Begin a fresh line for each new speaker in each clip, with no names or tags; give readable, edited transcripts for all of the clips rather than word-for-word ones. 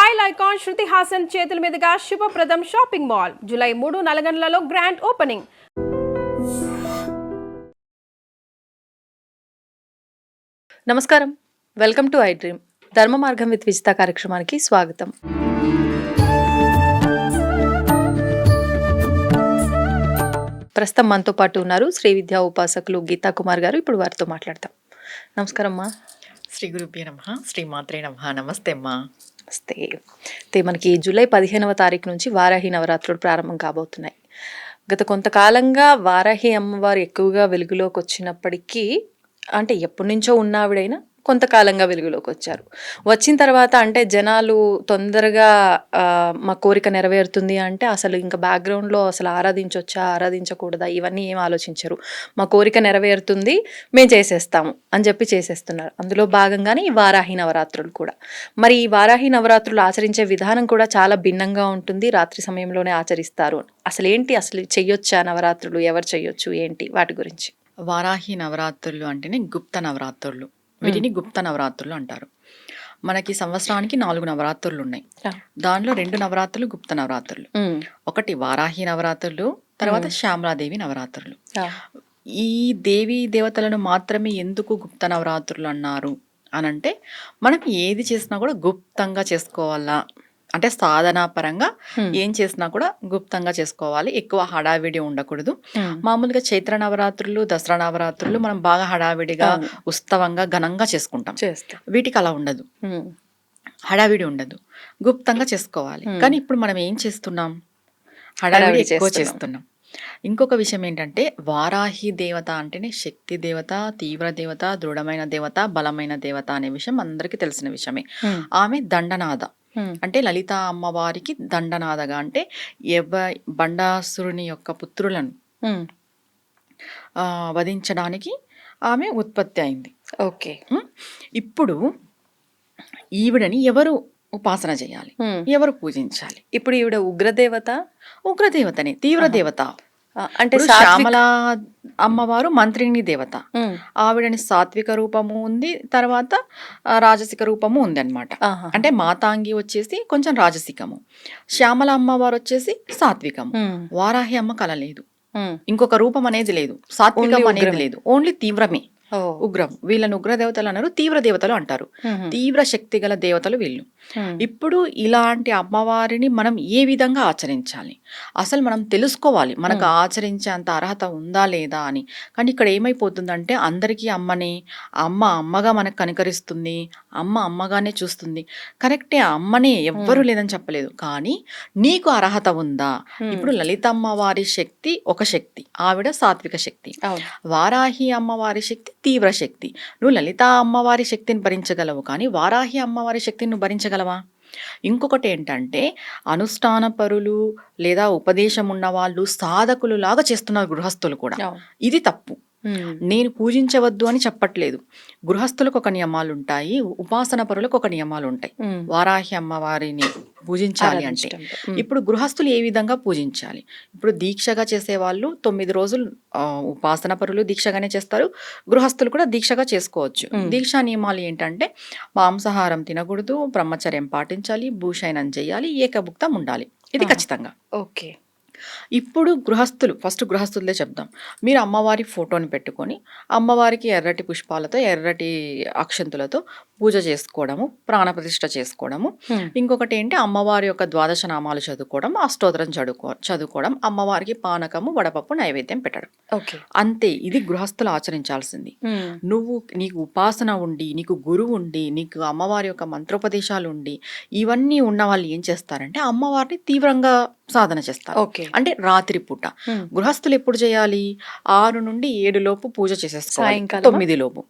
Style icon Shruti Haasan చేతుల మీదుగా Shubhapradam shopping mall July 3 నల్గొండలలో గ్రాండ్ ఓపెనింగ్.
నమస్కారం, welcome to iDream. Dharma Margam with Vijitha కార్యక్రమానికి స్వాగతం. ప్రస్తుతం మనతో పాటు ఉన్నారు శ్రీ విద్యా ఉపాసకులు గీతా కుమార్ గారు. ఇప్పుడు వారితో మాట్లాడతాం. నమస్కారం అమ్మా.
శ్రీ గురుభ్యో నమః, శ్రీ మాత్రే నమః. నమస్తే అమ్మా.
నమస్తే. అయితే మనకి జూలై 15వ తారీఖు నుంచి వారాహి నవరాత్రులు ప్రారంభం కాబోతున్నాయి. గత కొంతకాలంగా వారాహి అమ్మవారు ఎక్కువగా వెలుగులోకి వచ్చినప్పటికీ, అంటే ఎప్పటి నుంచో ఉన్న ఆవిడైనా కొంతకాలంగా వెలుగులోకి వచ్చారు. వచ్చిన తర్వాత అంటే జనాలు తొందరగా మా కోరిక నెరవేరుతుంది అంటే అసలు ఇంకా బ్యాక్గ్రౌండ్లో అసలు ఆరాధించవచ్చా ఆరాధించకూడదా ఇవన్నీ ఏం ఆలోచించరు. మా కోరిక నెరవేరుతుంది, మేము చేసేస్తాము అని చెప్పి చేసేస్తున్నారు. అందులో భాగంగానే ఈ వారాహి నవరాత్రులు కూడా. మరి ఈ వారాహి నవరాత్రులు ఆచరించే విధానం కూడా చాలా భిన్నంగా ఉంటుంది. రాత్రి సమయంలోనే ఆచరిస్తారు. అసలు చెయ్యొచ్చా నవరాత్రులు, ఎవరు చెయ్యొచ్చు, ఏంటి వాటి గురించి?
వారాహి నవరాత్రులు అంటేనే గుప్త నవరాత్రులు. వీటిని గుప్త నవరాత్రులు అంటారు. మనకి సంవత్సరానికి 4 నవరాత్రులు ఉన్నాయి. దానిలో 2 నవరాత్రులు గుప్త నవరాత్రులు. ఒకటి వారాహి నవరాత్రులు, తర్వాత శ్యామలాదేవి నవరాత్రులు. ఈ దేవీ దేవతలను మాత్రమే ఎందుకు గుప్త నవరాత్రులు అన్నారు అనంటే, మనం ఏది చేసినా కూడా గుప్తంగా చేసుకోవాలా అంటే సాధనా పరంగా ఏం చేసినా కూడా గుప్తంగా చేసుకోవాలి. ఎక్కువ హడావిడి ఉండకూడదు. మామూలుగా చైత్ర నవరాత్రులు, దసరా నవరాత్రులు మనం బాగా హడావిడిగా ఉత్సవంగా ఘనంగా చేసుకుంటాం. వీటికి అలా ఉండదు, హడావిడి ఉండదు, గుప్తంగా చేసుకోవాలి. కానీ ఇప్పుడు మనం ఏం చేస్తున్నాం, హడావిడి ఎక్కువ చేస్తున్నాం. ఇంకొక విషయం ఏంటంటే, వారాహి దేవత అంటేనే శక్తి దేవత, తీవ్ర దేవత, దృఢమైన దేవత, బలమైన దేవత అనే విషయం అందరికీ తెలిసిన విషయమే. ఆమె దండనాథ అంటే లలిత అమ్మవారికి దండనాథగా, అంటే బండాసురుని యొక్క పుత్రులను వధించడానికి ఆమె ఉత్పత్తి అయింది.
ఓకే.
ఇప్పుడు ఈవిడని ఎవరు ఉపాసన చేయాలి, ఎవరు పూజించాలి?
ఇప్పుడు ఈవిడ
ఉగ్రదేవతని, తీవ్ర దేవత.
అంటే
శ్యామల అమ్మవారు మంత్రిని దేవత. ఆవిడని సాత్విక రూపము ఉంది, తర్వాత రాజసిక రూపము ఉంది అనమాట. అంటే మాతాంగి వచ్చేసి కొంచెం రాజసికము, శ్యామల అమ్మవారు వచ్చేసి సాత్వికము. వారాహి అమ్మ కల లేదు, ఇంకొక రూపం అనేది లేదు, సాత్వికం అనేది లేదు, ఓన్లీ తీవ్రమే, ఉగ్రం. వీళ్ళని ఉగ్ర దేవతలు అన్నారు, తీవ్ర దేవతలు అంటారు. తీవ్ర శక్తి గల దేవతలు వీళ్ళు. ఇప్పుడు ఇలాంటి అమ్మవారిని మనం ఏ విధంగా ఆచరించాలి, అసలు మనం తెలుసుకోవాలి, మనకు ఆచరించేంత అర్హత ఉందా లేదా అని. కానీ ఇక్కడ ఏమైపోతుందంటే, అందరికీ అమ్మగా మనకు కనికరిస్తుంది, అమ్మగానే చూస్తుంది. కరెక్టే, అమ్మనే, ఎవ్వరూ లేదని చెప్పలేదు. కానీ నీకు అర్హత ఉందా? ఇప్పుడు లలితమ్మ వారి శక్తి ఒక శక్తి, ఆవిడ సాత్విక శక్తి. వారాహి అమ్మవారి శక్తి తీవ్ర శక్తి. నువ్వు లలిత అమ్మవారి శక్తిని భరించగలవు, కానీ వారాహి అమ్మవారి శక్తిని నువ్వు భరించగలవా? ఇంకొకటి ఏంటంటే, అనుష్ఠాన పరులు లేదా ఉపదేశం ఉన్న వాళ్ళు సాధకులు లాగా చేస్తున్నారు గృహస్థులు కూడా. ఇది తప్పు. నేను పూజించవద్దు అని చెప్పట్లేదు. గృహస్థులకు ఒక నియమాలు ఉంటాయి, ఉపాసన పరులకు ఒక నియమాలు ఉంటాయి. వారాహి అమ్మవారిని పూజించాలి అంటే ఇప్పుడు గృహస్థులు ఏ విధంగా పూజించాలి? ఇప్పుడు దీక్షగా చేసేవాళ్ళు 9 రోజులు ఉపాసన పరులు దీక్షగానే చేస్తారు, గృహస్థులు కూడా దీక్షగా చేసుకోవచ్చు. దీక్షా నియమాలు ఏంటంటే, మాంసాహారం తినకూడదు, బ్రహ్మచర్యం పాటించాలి, భూషయనం చేయాలి, ఏకభుక్తం ఉండాలి. ఇది ఖచ్చితంగా.
ఓకే.
ఇప్పుడు ఫస్ట్ గృహస్థులే చెప్దాం. మీరు అమ్మవారి ఫోటోని పెట్టుకొని అమ్మవారికి ఎర్రటి పుష్పాలతో, ఎర్రటి అక్షంతులతో పూజ చేసుకోవడము, ప్రాణప్రతిష్ఠ చేసుకోవడము. ఇంకొకటి ఏంటి, అమ్మవారి యొక్క 12 నామాలు చదువుకోవడం, అష్టోత్తరం చదువుకోవడం, అమ్మవారికి పానకము, వడపప్పు నైవేద్యం పెట్టడం. అంతే. ఇది గృహస్థులు ఆచరించాల్సింది. నీకు ఉపాసన ఉండి, నీకు గురువు ఉండి, నీకు అమ్మవారి యొక్క మంత్రోపదేశాలు ఉండి, ఇవన్నీ ఉన్న వాళ్ళు ఏం చేస్తారంటే అమ్మవారిని తీవ్రంగా సాధన చేస్తారు. అంటే రాత్రి పూట. గృహస్థులు ఎప్పుడు చేయాలి? 6 నుండి 7 లోపు పూజ చేసేసుకోవాలి, 9 లోపు.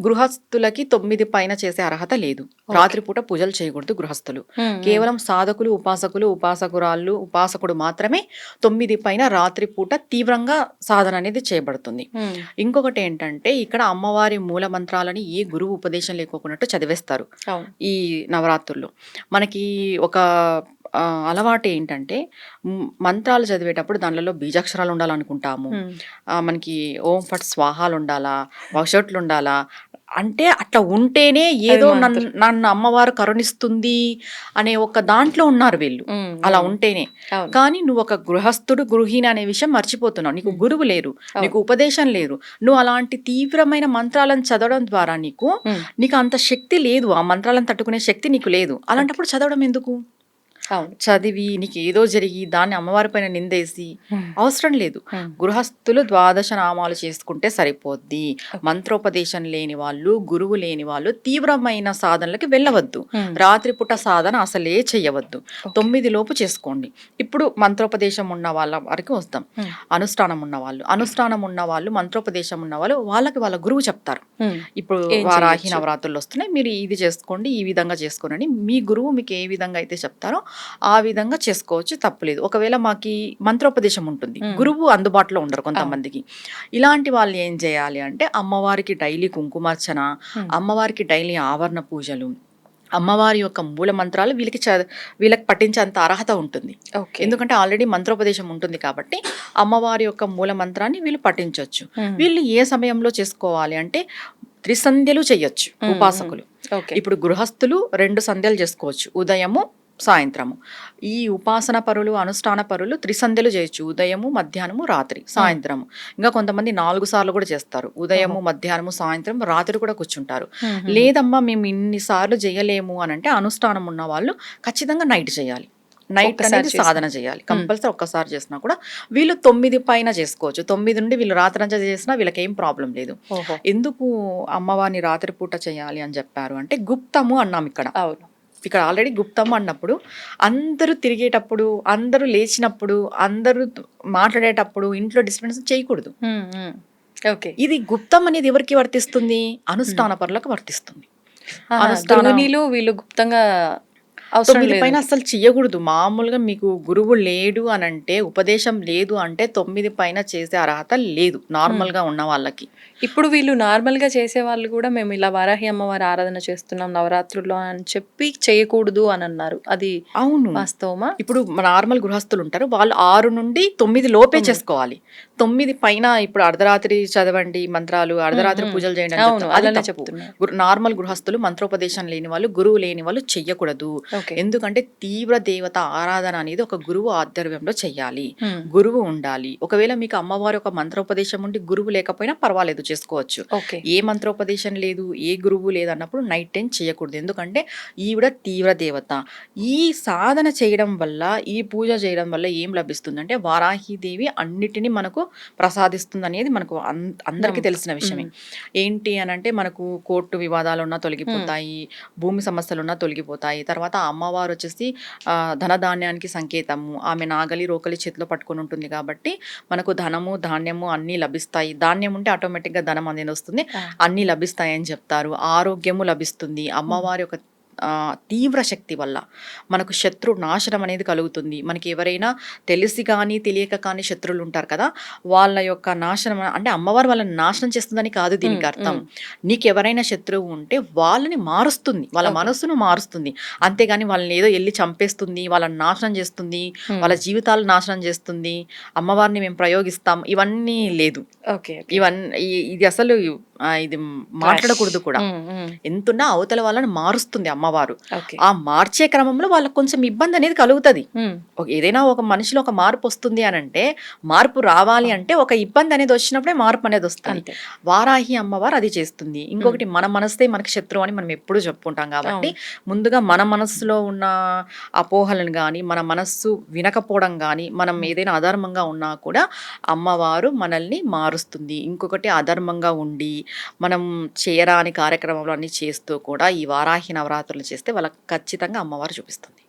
గృహస్థులకి 9 పైన చేసే అర్హత లేదు. రాత్రిపూట పూజలు చేయకూడదు గృహస్థులు. కేవలం సాధకులు, ఉపాసకురాళ్ళు, ఉపాసకుడు మాత్రమే 9 పైన రాత్రిపూట తీవ్రంగా సాధన అనేది చేయబడుతుంది. ఇంకొకటి ఏంటంటే, ఇక్కడ అమ్మవారి మూల మంత్రాలని ఏ గురువు ఉపదేశం లేకోకున్నట్టు చదివేస్తారు ఈ నవరాత్రుల్లో. మనకి ఒక అలవాటు ఏంటంటే మంత్రాలు చదివేటప్పుడు దానిలో బీజాక్షరాలు ఉండాలనుకుంటాము. మనకి ఓం ఫట్ స్వాహాలు ఉండాలా, వషట్లు ఉండాలా, అంటే అట్లా ఉంటేనే ఏదో నన్ను అమ్మవారు కరుణిస్తుంది అనే ఒక దాంట్లో ఉన్నారు వీళ్ళు. అలా ఉంటేనే. కానీ నువ్వు ఒక గృహస్థుడు గృహిణి అనే విషయం మర్చిపోతున్నావు. నీకు గురువు లేరు, నీకు ఉపదేశం లేరు. నువ్వు అలాంటి తీవ్రమైన మంత్రాలను చదవడం ద్వారా నీకు అంత శక్తి లేదు, ఆ మంత్రాలను తట్టుకునే శక్తి నీకు లేదు. అలాంటప్పుడు చదవడం ఎందుకు? చదివి నీకు ఏదో జరిగి దాన్ని అమ్మవారి పైన నిందేసి అవసరం లేదు. గృహస్థులు 12 నామాలు చేసుకుంటే సరిపోద్ది. మంత్రోపదేశం లేని వాళ్ళు, గురువు లేని వాళ్ళు తీవ్రమైన సాధనలకి వెళ్ళవద్దు. రాత్రిపూట సాధన అసలే చెయ్యవద్దు. 9 లోపు చేసుకోండి. ఇప్పుడు మంత్రోపదేశం ఉన్న వాళ్ళ వరకు వస్తాం. అనుష్ఠానం ఉన్న వాళ్ళు మంత్రోపదేశం ఉన్న వాళ్ళు వాళ్ళకి వాళ్ళ గురువు చెప్తారు. ఇప్పుడు వారాహి నవరాత్రులు వస్తున్నాయి, మీరు ఇది చేసుకోండి, ఈ విధంగా చేసుకోండి. మీ గురువు మీకు ఏ విధంగా అయితే చెప్తారో ఆ విధంగా చేసుకోవచ్చు, తప్పులేదు. ఒకవేళ మాకి మంత్రోపదేశం ఉంటుంది, గురువు అందుబాటులో ఉండరు కొంతమందికి. ఇలాంటి వాళ్ళు ఏం చేయాలి అంటే అమ్మవారికి డైలీ కుంకుమార్చన, అమ్మవారికి డైలీ ఆవరణ పూజలు, అమ్మవారి యొక్క మూల మంత్రాలు వీళ్ళకి పఠించేంత అర్హత ఉంటుంది. ఎందుకంటే ఆల్రెడీ మంత్రోపదేశం ఉంటుంది కాబట్టి అమ్మవారి యొక్క మూల మంత్రాన్ని వీళ్ళు పఠించవచ్చు. వీళ్ళు ఏ సమయంలో చేసుకోవాలి అంటే 3 సంధ్యలు చెయ్యొచ్చు ఉపాసకులు. ఇప్పుడు గృహస్థులు 2 సంధ్యలు చేసుకోవచ్చు, ఉదయము సాయంత్రము. ఈ ఉపాసన పరులు, అనుష్ఠాన పరులు 3 సంధ్యలు చేయొచ్చు, ఉదయము, మధ్యాహ్నము, రాత్రి, సాయంత్రము. ఇంకా కొంతమంది 4 సార్లు కూడా చేస్తారు, ఉదయము, మధ్యాహ్నము, సాయంత్రం, రాత్రి కూడా కూర్చుంటారు. లేదమ్మా మేము ఇన్ని సార్లు చేయలేము అని అంటే అనుష్ఠానం ఉన్న వాళ్ళు ఖచ్చితంగా నైట్ చేయాలి. నైట్ అనేది సాధన చేయాలి కంపల్సరీ. ఒక్కసారి చేసినా కూడా వీళ్ళు 9 పైన చేసుకోవచ్చు. 9 నుండి వీళ్ళు రాత్రంతా చేసినా వీళ్ళకి ఏం ప్రాబ్లం లేదు. ఎందుకు అమ్మవారిని రాత్రిపూట చేయాలి అని చెప్పారు అంటే గుప్తము అన్నాం ఇక్కడ. ఇక్కడ ఆల్రెడీ గుప్తము అన్నప్పుడు అందరూ తిరిగేటప్పుడు, అందరూ లేచినప్పుడు, అందరూ మాట్లాడేటప్పుడు ఇంట్లో డిస్టర్బెన్స్ చేయకూడదు. ఇది గుప్తం అనేది ఎవరికి వర్తిస్తుంది? అనుష్ఠాన పరులకు వర్తిస్తుంది.
అనుష్ఠానీలు వీళ్ళు గుప్తంగా
9 పైన అసలు చెయ్యకూడదు. మామూలుగా మీకు గురువు లేడు అని అంటే, ఉపదేశం లేదు అంటే 9 పైన చేసే అర్హత లేదు నార్మల్ గా ఉన్న వాళ్ళకి.
ఇప్పుడు వీళ్ళు నార్మల్ గా చేసే వాళ్ళు కూడా మేము ఇలా వారాహి అమ్మవారి ఆరాధన చేస్తున్నాం నవరాత్రుల్లో అని చెప్పి చేయకూడదు అని అన్నారు. అది
అవును
వాస్తవమా?
ఇప్పుడు నార్మల్ గృహస్థులు ఉంటారు, వాళ్ళు 6 నుండి 9 లోపే చేసుకోవాలి. 9 పైన ఇప్పుడు అర్ధరాత్రి చదవండి మంత్రాలు, అర్ధరాత్రి పూజలు చేయండి. నార్మల్ గృహస్థులు మంత్రోపదేశం లేని వాళ్ళు, గురువు లేని వాళ్ళు చెయ్యకూడదు. ఎందుకంటే తీవ్ర దేవత ఆరాధన అనేది ఒక గురువు ఆధ్వర్యంలో చెయ్యాలి, గురువు ఉండాలి. ఒకవేళ మీకు అమ్మవారి ఒక మంత్రోపదేశం ఉండి గురువు లేకపోయినా పర్వాలేదు, చేసుకోవచ్చు. ఏ మంత్రోపదేశం లేదు, ఏ గురువు లేదు అన్నప్పుడు నైట్ టైం చేయకూడదు. ఎందుకంటే ఈవిడ తీవ్ర దేవత. ఈ సాధన చేయడం వల్ల, ఈ పూజ చేయడం వల్ల ఏం లభిస్తుంది అంటే వారాహిదేవి అన్నిటినీ మనకు ప్రసాదిస్తుంది అనేది మనకు అందరికీ తెలిసిన విషయమే. ఏంటి అని అంటే మనకు కోర్టు వివాదాలు ఉన్నా తొలగిపోతాయి, భూమి సమస్యలు ఉన్నా తొలగిపోతాయి. తర్వాత అమ్మవారు వచ్చేసి ధనధాన్యానికి సంకేతము. ఆమె నాగలి రోకలి చేతిలో పట్టుకొని ఉంటుంది కాబట్టి మనకు ధనము ధాన్యము అన్నీ లభిస్తాయి. ధాన్యం ఉంటే ఆటోమేటిక్గా ధనం అనేది వస్తుంది, అన్నీ లభిస్తాయని చెప్తారు. ఆరోగ్యము లభిస్తుంది. అమ్మవారి యొక్క తీవ్ర శక్తి వల్ల మనకు శత్రు నాశనం అనేది కలుగుతుంది. మనకి ఎవరైనా తెలిసి కానీ తెలియక కానీ శత్రువులు ఉంటారు కదా, వాళ్ళ యొక్క నాశనం అంటే అమ్మవారు వాళ్ళని నాశనం చేస్తుందని కాదు దీనికి అర్థం. నీకు ఎవరైనా శత్రువు ఉంటే వాళ్ళని మారుస్తుంది, వాళ్ళ మనస్సును మారుస్తుంది. అంతేగాని వాళ్ళని ఏదో వెళ్ళి చంపేస్తుంది, వాళ్ళని నాశనం చేస్తుంది, వాళ్ళ జీవితాలు నాశనం చేస్తుంది, అమ్మవారిని మేము ప్రయోగిస్తాం, ఇవన్నీ లేదు. ఇది అసలు ఇది మాట్లాడకూడదు కూడా. ఎంతున్నా అవతల వాళ్ళని మారుస్తుంది అమ్మవారు. ఆ మార్చే క్రమంలో వాళ్ళకి కొంచెం ఇబ్బంది అనేది కలుగుతుంది. ఏదైనా ఒక మనిషిలో ఒక మార్పు వస్తుంది అని అంటే, మార్పు రావాలి అంటే ఒక ఇబ్బంది అనేది వచ్చినప్పుడే మార్పు అనేది వస్తుంది. వారాహి అమ్మవారు అది చేస్తుంది. ఇంకొకటి మన మనస్తే మనకి శత్రువు అని మనం ఎప్పుడు చెప్పుకుంటాం కాబట్టి ముందుగా మన మనస్సులో ఉన్న అపోహలను కానీ, మన మనస్సు వినకపోవడం కానీ, మనం ఏదైనా అధర్మంగా ఉన్నా కూడా అమ్మవారు మనల్ని మారుస్తుంది. ఇంకొకటి అధర్మంగా ఉండి మనం చేయరాని కార్యక్రమంలో అన్ని చేస్తూ కూడా ఈ వారాహి నవరాత్రులు చేస్తే వాళ్ళకి ఖచ్చితంగా అమ్మవారు చూపిస్తుంది.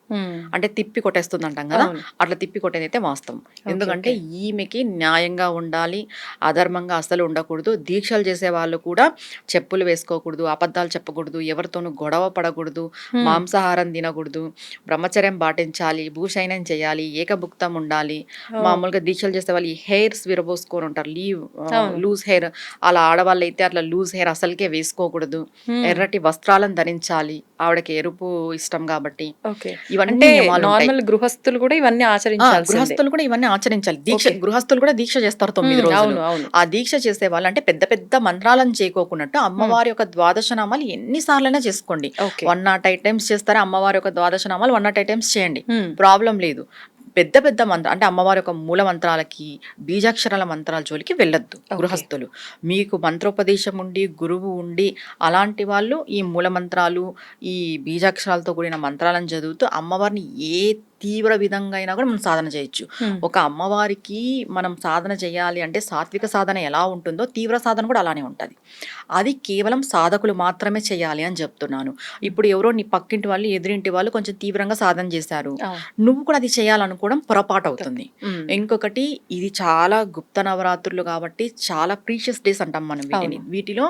అంటే తిప్పి కొట్టేస్తుంది అంటాం కదా, అట్లా తిప్పి కొట్టేదైతే వాస్తవం. ఎందుకంటే ఈమెకి న్యాయంగా ఉండాలి, అధర్మంగా అసలు ఉండకూడదు. దీక్షలు చేసే వాళ్ళు కూడా చెప్పులు వేసుకోకూడదు, అబద్ధాలు చెప్పకూడదు, ఎవరితోనూ గొడవ పడకూడదు, మాంసాహారం తినకూడదు, బ్రహ్మచర్యం పాటించాలి, భూషయనం చేయాలి, ఏకభుక్తం ఉండాలి. మామూలుగా దీక్షలు చేసే వాళ్ళు ఈ హెయిర్స్ విరబోసుకొని ఉంటారు, లూజ్ హెయిర్. అలా ఆడవాళ్ళు అయితే అట్లా లూజ్ హెయిర్ అసలుకే వేసుకోకూడదు, ఎర్రటి వస్త్రాలను ధరించాలి. ఆవిడకి ఎరుపు ఇష్టం కాబట్టి
ఓకే.
ఇవన్నీ
అంటే
నియమాలు ఉంటాయి.
నార్మల్ గృహస్థులు కూడా ఇవన్నీ ఆచరించాల్సిందే.
గృహస్థులు కూడా ఇవన్నీ ఆచరించాలి. దీక్ష
ఓకే.
గృహస్థులు కూడా దీక్ష చేస్తారు 9 రోజులు.
అవును, అవును.
ఆ దీక్ష చేసే వాళ్ళు అంటే పెద్ద పెద్ద మంత్రాలను చేయకోకున్నట్టు అమ్మవారి యొక్క ద్వాదశ నామాలు ఎన్నిసార్లైనా చేసుకోండి.
ఓకే.
108 టైమ్స్ చేస్తారా అమ్మవారి యొక్క ద్వాదశ నామాలు 108 టైమ్స్ చేయండి,
హ్మ్.
ప్రాబ్లం లేదు. పెద్ద పెద్ద మంత్ర అంటే అమ్మవారి యొక్క మూల మంత్రాలకి బీజాక్షరాల మంత్రాల జోలికి వెళ్ళొద్దు గృహస్థులు. మీకు మంత్రోపదేశం ఉండి గురువు ఉండి అలాంటి వాళ్ళు ఈ మూల మంత్రాలు ఈ బీజాక్షరాలతో కూడిన మంత్రాలను చదువుతూ అమ్మవారిని ఏ తీవ్ర విధంగా అయినా కూడా మనం సాధన చేయొచ్చు. ఒక అమ్మవారికి మనం సాధన చేయాలి అంటే సాత్విక సాధన ఎలా ఉంటుందో తీవ్ర సాధన కూడా అలానే ఉంటుంది. అది కేవలం సాధకులు మాత్రమే చేయాలి అని చెప్తున్నాను. ఇప్పుడు ఎవరో నీ పక్కింటి వాళ్ళు ఎదురింటి వాళ్ళు కొంచెం తీవ్రంగా సాధన చేశారు, నువ్వు కూడా అది చేయాలనుకోవడం పొరపాటు అవుతుంది. ఇంకొకటి ఇది చాలా గుప్త నవరాత్రులు కాబట్టి చాలా ప్రీషియస్ డేస్ అంటాం మనం వీటిని. వీటిలో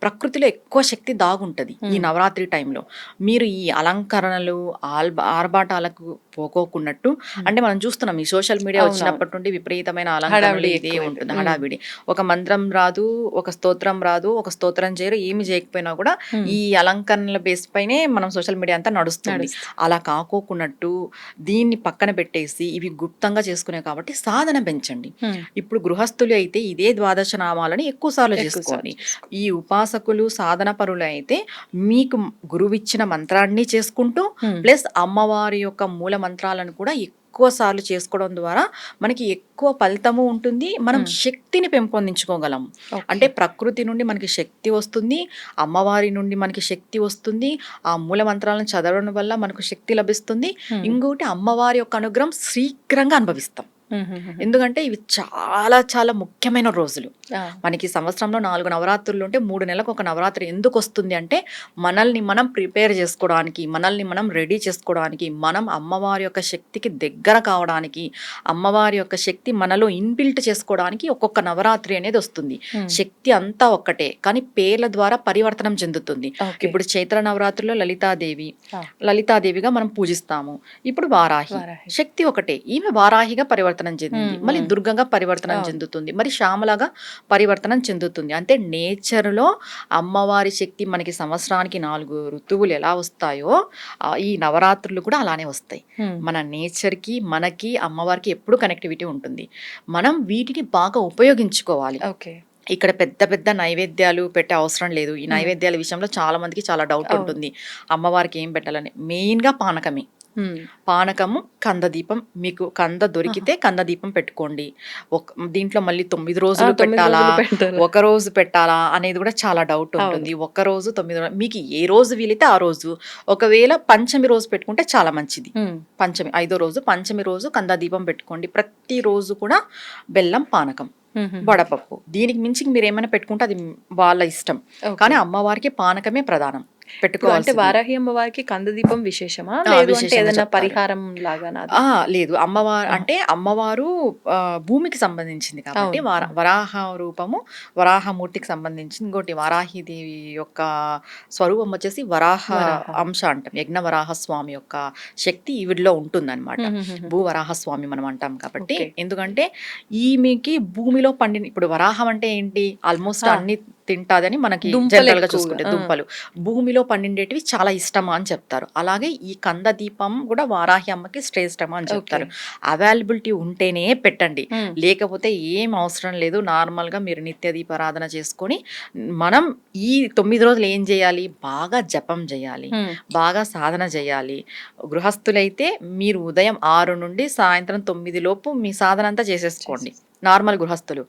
ప్రకృతిలో ఎక్కువ శక్తి దాగుంటది ఈ నవరాత్రి టైంలో. మీరు ఈ అలంకరణలు ఆర్భాటాలకు పోకోకున్నట్టు అంటే మనం చూస్తున్నాం ఈ సోషల్ మీడియా వచ్చినప్పటి నుండి విపరీతమైన అలంకరణలు ఇదే ఉంటుంది, హడావిడి. ఒక మంత్రం రాదు, ఒక స్తోత్రం రాదు, ఒక స్తోత్రం చేయరు, ఏమి చేయకపోయినా కూడా ఈ అలంకరణల బేస్ పైనే మనం సోషల్ మీడియా అంతా నడుస్తుంది. అలా కాకోకున్నట్టు దీన్ని పక్కన పెట్టేసి ఇవి గుప్తంగా చేసుకునే కాబట్టి సాధన పెంచండి. ఇప్పుడు గృహస్థులు అయితే ఇదే ద్వాదశ నామాలని ఎక్కువ సార్లు చేసుకోండి. ఈ ఉపాసకులు సాధన పరులు అయితే మీకు గురువిచ్చిన మంత్రాన్ని చేసుకుంటూ ప్లస్ అమ్మవారి యొక్క మూల మంత్రాలను కూడా ఎక్కువ సార్లు చేసుకోవడం ద్వారా మనకి ఎక్కువ ఫలితము ఉంటుంది. మనం శక్తిని పెంపొందించుకోగలం. అంటే ప్రకృతి నుండి మనకి శక్తి వస్తుంది, అమ్మవారి నుండి మనకి శక్తి వస్తుంది, ఆ మూల మంత్రాలను చదవడం వల్ల మనకు శక్తి లభిస్తుంది. ఇంకొకటి అమ్మవారి యొక్క అనుగ్రహం శీఘ్రంగా అనుభవిస్తాం. ఎందుకంటే ఇవి చాలా చాలా ముఖ్యమైన రోజులు. మనకి సంవత్సరంలో 4 నవరాత్రులు ఉంటే 3 నెలలకు ఒక నవరాత్రి ఎందుకు వస్తుంది అంటే మనల్ని మనం ప్రిపేర్ చేసుకోవడానికి, మనల్ని మనం రెడీ చేసుకోవడానికి, మనం అమ్మవారి యొక్క శక్తికి దగ్గర కావడానికి, అమ్మవారి యొక్క శక్తి మనలో ఇన్బిల్ట్ చేసుకోవడానికి ఒక్కొక్క నవరాత్రి అనేది వస్తుంది. శక్తి అంతా ఒక్కటే కానీ పేర్ల ద్వారా పరివర్తనం చెందుతుంది. ఇప్పుడు చైత్ర నవరాత్రుల్లో లలితాదేవిగా మనం పూజిస్తాము. ఇప్పుడు వారాహి శక్తి ఒకటే, ఈమె వారాహిగా పరివర్తనం చెందింది, మళ్ళీ దుర్గంగా పరివర్తనం చెందుతుంది, మరి శ్యామలాగా పరివర్తనం చెందుతుంది. అంటే నేచర్లో అమ్మవారి శక్తి మనకి సంవత్సరానికి 4 ఋతువులు ఎలా వస్తాయో ఈ నవరాత్రులు కూడా అలానే వస్తాయి. మన నేచర్కి మనకి అమ్మవారికి ఎప్పుడు కనెక్టివిటీ ఉంటుంది. మనం వీటిని బాగా ఉపయోగించుకోవాలి. ఇక్కడ పెద్ద పెద్ద నైవేద్యాలు పెట్టే అవసరం లేదు. ఈ నైవేద్యాల విషయంలో చాలా మందికి చాలా డౌట్ ఉంటుంది, అమ్మవారికి ఏం పెట్టాలని. మెయిన్గా పానకము, కందదీపం. మీకు కంద దొరికితే కందదీపం పెట్టుకోండి. దీంట్లో మళ్ళీ 9 రోజులు పెట్టాలా, ఒక రోజు పెట్టాలా అనేది కూడా చాలా డౌట్ ఉంటుంది. ఒక రోజు 9 రోజులు, మీకు ఏ రోజు వీలైతే ఆ రోజు. ఒకవేళ పంచమి రోజు పెట్టుకుంటే చాలా మంచిది. పంచమి 5వ రోజు, పంచమి రోజు కందదీపం పెట్టుకోండి. ప్రతి రోజు కూడా బెల్లం పానకం, వడపప్పు. దీనికి మించి మీరు ఏమైనా పెట్టుకుంటే అది వాళ్ళ ఇష్టం, కానీ అమ్మవారికి పానకమే ప్రధానం పెట్టుకోవాలి.
అంటే వారాహి అమ్మవారికి కందదీపం విశేషమా, లేదు అంటే ఏదైనా పరిహారం లాగా?
లేదు, అమ్మవారు అంటే అమ్మవారు భూమికి సంబంధించింది కాబట్టి వరాహ రూపము వరాహమూర్తికి సంబంధించింది. ఇంకోటి వారాహిదేవి యొక్క స్వరూపం వచ్చేసి వరాహ అంశ అంటాం. యజ్ఞ వరాహ స్వామి యొక్క శక్తి ఈవిడిలో ఉంటుందన్నమాట. భూవరాహస్వామి మనం అంటాం కాబట్టి. ఎందుకంటే ఈమెకి భూమిలో పండిన, ఇప్పుడు వరాహం అంటే ఏంటి, ఆల్మోస్ట్ అన్ని తింటాదని మనకి జనరల్ గా చూసుకుంటే దుంపలు భూమిలో పండిండేటివి చాలా ఇష్టమా అని చెప్తారు. అలాగే ఈ కంద దీపం కూడా వారాహి అమ్మకి శ్రేష్టమా అని చెప్తారు. అవైలబిలిటీ ఉంటేనే పెట్టండి, లేకపోతే ఏం అవసరం లేదు. నార్మల్ గా మీరు నిత్య దీపారాధన చేసుకొని మనం ఈ 9 రోజులు ఏం చేయాలి, బాగా జపం చేయాలి, బాగా సాధన చేయాలి. గృహస్థులైతే మీరు ఉదయం 6 నుండి సాయంత్రం 9 లోపు మీ సాధన అంతా చేసేసుకోండి. నార్మల్ గృహస్థులు.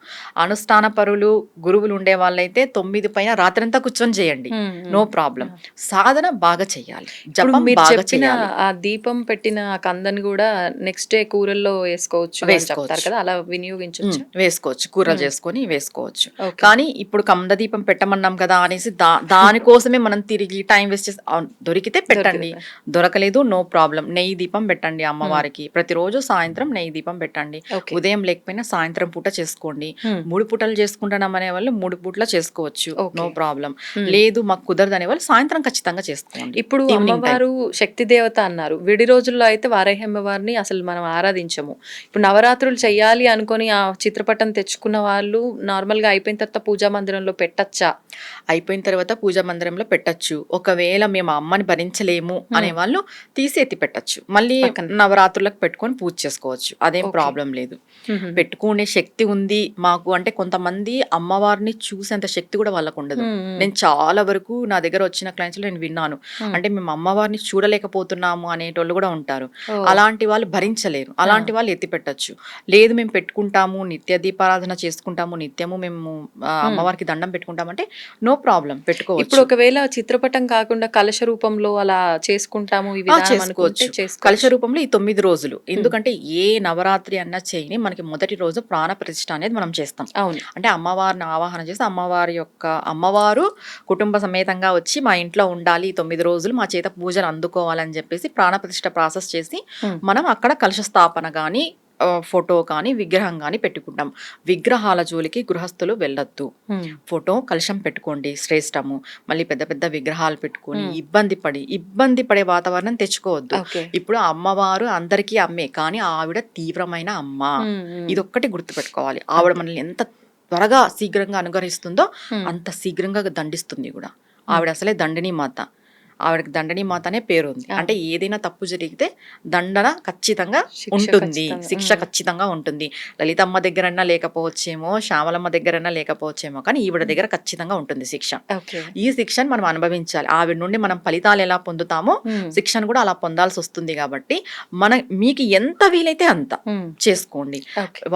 అనుష్ఠాన పరులు గురువులు ఉండే వాళ్ళైతే 9 పైన రాత్రంతా కూర్చొని చేయండి, నో ప్రాబ్లం. సాధన బాగా చెయ్యాలి, జపం బాగా చేయాలి.
ఆ దీపం పెట్టిన కందని కూడా నెక్స్ట్ డే కూరల్లో వేసుకోవచ్చు కదా, అలా వినియోగించవచ్చు.
వేసుకోవచ్చు, కూరలు చేసుకొని వేసుకోవచ్చు. కానీ ఇప్పుడు కంద దీపం పెట్టమన్నాం కదా అనేసి దానికోసమే మనం తిరిగి టైం వేస్ట్ చేసి, దొరికితే పెట్టండి, దొరకలేదు నో ప్రాబ్లం. నెయ్యి దీపం పెట్టండి అమ్మవారికి. ప్రతిరోజు సాయంత్రం నెయ్యి దీపం పెట్టండి. ఉదయం లేకపోయినా సాయంత్రం సాయంత్రం పూట చేసుకోండి. 3 పూటలు చేసుకుంటున్నాం అనే వాళ్ళు 3 పూటల చేసుకోవచ్చు, నో ప్రాబ్లం. లేదు మాకు కుదరదు అనే వాళ్ళు సాయంత్రం ఖచ్చితంగా చేసుకోండి.
ఇప్పుడు అమ్మవారు శక్తి దేవత అన్నారు. విడి రోజుల్లో అయితే వారాహి అమ్మవారిని అసలు మనం ఆరాధించము. ఇప్పుడు నవరాత్రులు చెయ్యాలి అనుకొని ఆ చిత్రపటం తెచ్చుకున్న వాళ్ళు నార్మల్ గా అయిపోయిన తర్వాత పూజా మందిరంలో పెట్టచ్చా?
అయిపోయిన తర్వాత పూజా మందిరంలో పెట్టచ్చు. ఒకవేళ మేము అమ్మని భరించలేము అనే వాళ్ళు తీసి ఎత్తి పెట్టచ్చు, మళ్ళీ నవరాత్రులకు పెట్టుకొని పూజ చేసుకోవచ్చు, అదేం ప్రాబ్లం లేదు. పెట్టుకునే శక్తి ఉంది మాకు అంటే కొంతమంది అమ్మవారిని చూసేంత శక్తి కూడా వాళ్ళకు ఉండదు. నేను చాలా వరకు నా దగ్గర వచ్చిన క్లయింట్స్ నేను విన్నాను, అంటే మేము అమ్మవారిని చూడలేకపోతున్నాము అనేటోళ్ళు కూడా ఉంటారు. అలాంటి వాళ్ళు భరించలేరు, అలాంటి వాళ్ళు ఎత్తి పెట్టచ్చు. లేదు మేము పెట్టుకుంటాము, నిత్య దీపారాధన చేసుకుంటాము, నిత్యము మేము అమ్మవారికి దండం పెట్టుకుంటామంటే నో ప్రాబ్లం, పెట్టుకోవచ్చు.
ఇప్పుడు ఒకవేళ చిత్రపటం కాకుండా కలశ రూపంలో అలా చేసుకుంటాము,
చేసుకోవచ్చు. కలశ రూపంలో ఈ 9 రోజులు, ఎందుకంటే ఏ నవరాత్రి అన్న చేయని మనకి మొదటి రోజు ప్రాణ ప్రతిష్ఠ అనేది మనం చేస్తాం.
అవును,
అంటే అమ్మవారిని ఆవాహన చేసి అమ్మవారు కుటుంబ సమేతంగా వచ్చి మా ఇంట్లో ఉండాలి 9 రోజులు, మా చేత పూజలు అందుకోవాలని చెప్పేసి ప్రాణ ప్రతిష్ఠ ప్రాసెస్ చేసి మనం అక్కడ కలశ స్థాపన కానీ ఫోటో కానీ విగ్రహం కానీ పెట్టుకుంటాం. విగ్రహాల జోలికి గృహస్థులు వెళ్ళొద్దు. ఫోటో కలశం పెట్టుకోండి శ్రేష్టము. మళ్ళీ పెద్ద పెద్ద విగ్రహాలు పెట్టుకొని ఇబ్బంది పడే వాతావరణం తెచ్చుకోవద్దు. ఇప్పుడు అమ్మవారు అందరికీ అమ్మే, కానీ ఆవిడ తీవ్రమైన అమ్మ, ఇదొక్కటి గుర్తుపెట్టుకోవాలి. ఆవిడ మనల్ని ఎంత త్వరగా శీఘ్రంగా అనుగ్రహిస్తుందో అంత శీఘ్రంగా దండిస్తుంది కూడా. ఆవిడ అసలే దండిని మాత, ఆవిడకి దండని మాత అనే పేరు ఉంది. అంటే ఏదైనా తప్పు జరిగితే దండన ఖచ్చితంగా ఉంటుంది, శిక్ష ఖచ్చితంగా ఉంటుంది. లలితమ్మ దగ్గరన్నా లేకపోవచ్చేమో, శ్యామలమ్మ దగ్గరన్నా లేకపోవచ్చేమో, కానీ ఈవిడ దగ్గర ఖచ్చితంగా ఉంటుంది శిక్ష. ఈ శిక్షను మనం అనుభవించాలి. ఆవిడ నుండి మనం ఫలితాలు ఎలా పొందుతామో శిక్షను కూడా అలా పొందాల్సి వస్తుంది. కాబట్టి మీకు ఎంత వీలైతే అంత చేసుకోండి.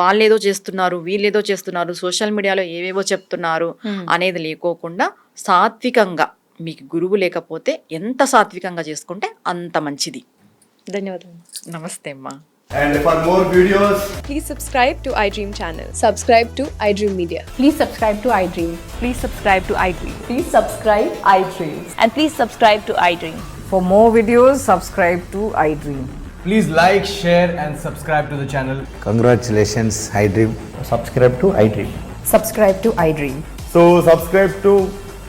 వాళ్ళేదో చేస్తున్నారు, వీళ్ళేదో చేస్తున్నారు, సోషల్ మీడియాలో ఏవేవో చెప్తున్నారు అనేది లేకోకుండా సాత్వికంగా, మీకు గురువు లేకపోతే ఎంత సాత్వికంగా చేసుకుంటే అంత మంచిది.
ధన్యవాదాలు.
నమస్తే అమ్మా.
And for more videos,
Please subscribe to iDream channel.
Subscribe to iDream Media.
Please subscribe to iDream. Please subscribe to iDream.
Please subscribe iDream.
And please subscribe to iDream.
For more videos, subscribe to iDream.
please like, share and subscribe to the channel.
Congratulations, iDream.
Subscribe to iDream.
Subscribe to iDream.
So subscribe to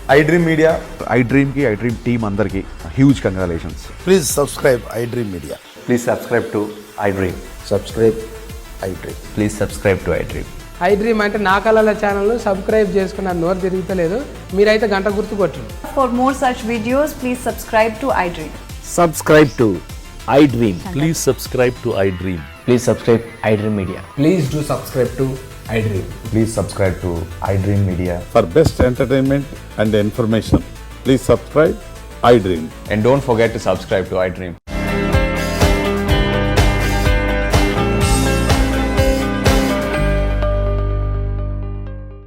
iDream Media.
iDream ki iDream team andarki huge congratulations.
Please subscribe iDream Media.
Please subscribe to iDream.
Subscribe iDream.
Please subscribe to iDream.
iDream అంటే నా కళల ఛానల్ను subscribe చేసుకున్న నోరు తిరుగుతలేదు, మీరైతే గంట గుర్తు కొట్టండి.
For more such videos, please subscribe to iDream.
Subscribe to iDream.
Please subscribe to iDream.
Please subscribe iDream Media.
Please do subscribe to iDream.
Please subscribe to iDream Media.
For best entertainment and information, please subscribe iDream.
And don't forget to subscribe to iDream.